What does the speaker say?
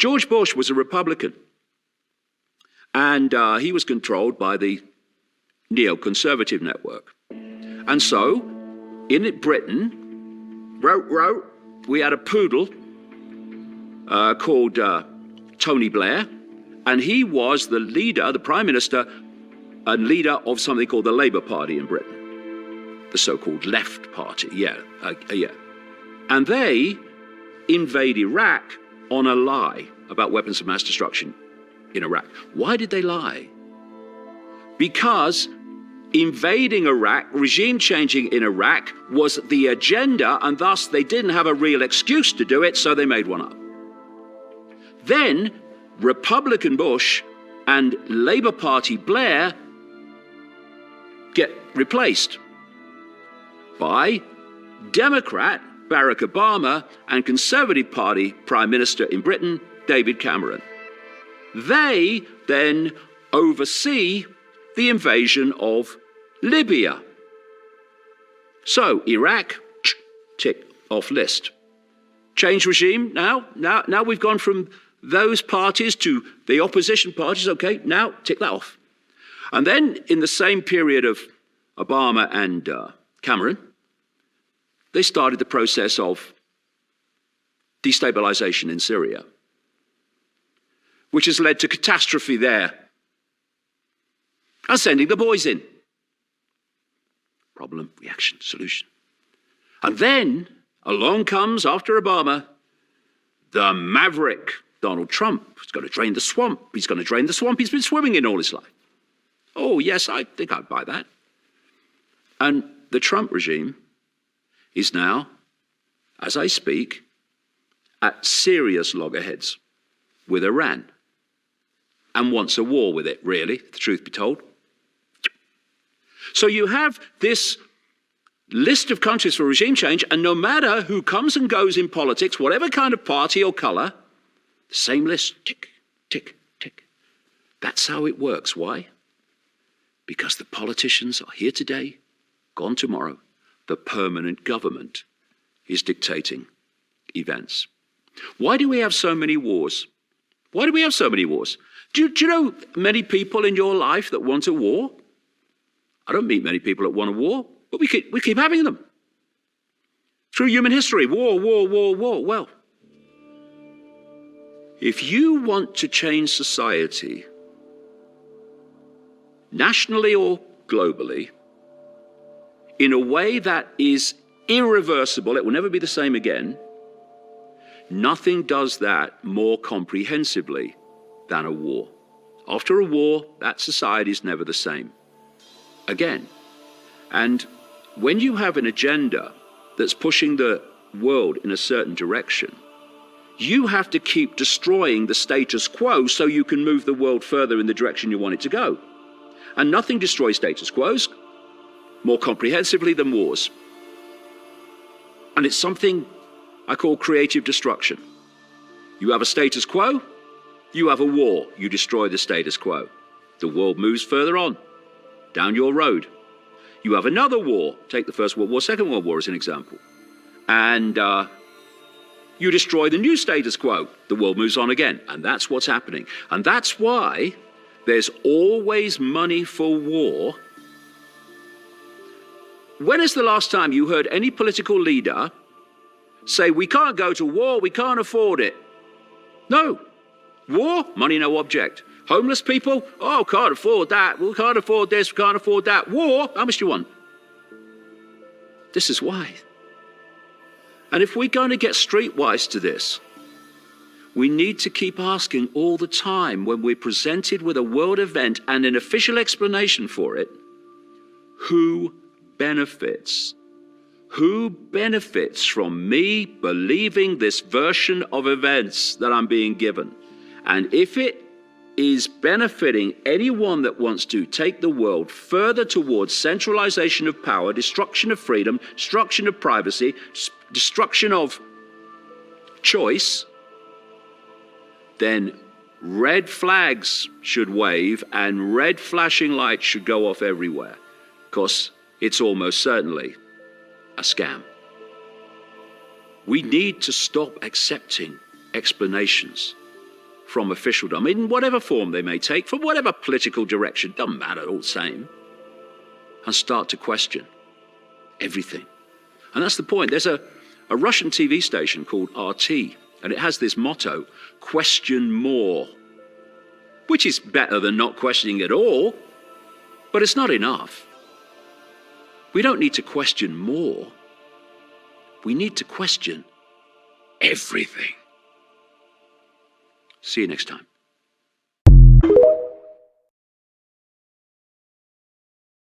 George Bush was a Republican, and he was controlled by the neoconservative network. And so, in Britain, we had a poodle called Tony Blair, and he was the leader, the prime minister, and leader of something called the Labour Party in Britain, the so-called Left Party, yeah. And they invade Iraq on a lie about weapons of mass destruction in Iraq. Why did they lie? Because invading Iraq, regime changing in Iraq, was the agenda, and thus they didn't have a real excuse to do it, so they made one up. Then Republican Bush and Labour Party Blair get replaced by Democrat Barack Obama and Conservative Party Prime Minister in Britain, David Cameron. They then oversee the invasion of Libya. So Iraq, tick off list. Change regime now we've gone from those parties to the opposition parties. Okay, now tick that off. And then in the same period of Obama and Cameron, they started the process of destabilization in Syria, which has led to catastrophe there, and sending the boys in. Problem, reaction, solution. And then along comes, after Obama, the maverick Donald Trump. He's going to drain the swamp. He's going to drain the swamp he's been swimming in all his life. Oh, yes, I think I'd buy that. And the Trump regime is now, as I speak, at serious loggerheads with Iran and wants a war with it, really, the truth be told. So you have this list of countries for regime change, and no matter who comes and goes in politics, whatever kind of party or colour, the same list, tick, tick, tick. That's how it works. Why? Because the politicians are here today, gone tomorrow. The permanent government is dictating events. Why do we have so many wars? Why do we have so many wars? Do you know many people in your life that want a war? I don't meet many people that want a war, but we keep having them. Through human history, war. Well, if you want to change society, nationally or globally, in a way that is irreversible, it will never be the same again, nothing does that more comprehensively than a war. After a war, that society is never the same again. And when you have an agenda that's pushing the world in a certain direction, you have to keep destroying the status quo so you can move the world further in the direction you want it to go. And nothing destroys status quos more comprehensively than wars. And it's something I call creative destruction. You have a status quo, you have a war, you destroy the status quo. The world moves further on, down your road. You have another war, take the First World War, Second World War as an example, and you destroy the new status quo. The world moves on again, and that's what's happening. And that's why there's always money for war. When is the last time you heard any political leader say, we can't go to war, we can't afford it? No. War, money no object. Homeless people, oh, can't afford that, we can't afford this, we can't afford that. War, how much do you want? This is why. And if we're going to get streetwise to this, we need to keep asking all the time when we're presented with a world event and an official explanation for it, who benefits? Who benefits from me believing this version of events that I'm being given? And if it is benefiting anyone that wants to take the world further towards centralization of power, destruction of freedom, destruction of privacy, destruction of choice, then red flags should wave and red flashing lights should go off everywhere, because it's almost certainly a scam. We need to stop accepting explanations from officialdom, in whatever form they may take, from whatever political direction, doesn't matter, all the same, and start to question everything. And that's the point. There's a Russian TV station called RT, and it has this motto, question more, which is better than not questioning at all, but it's not enough. We don't need to question more. We need to question everything. See you next time.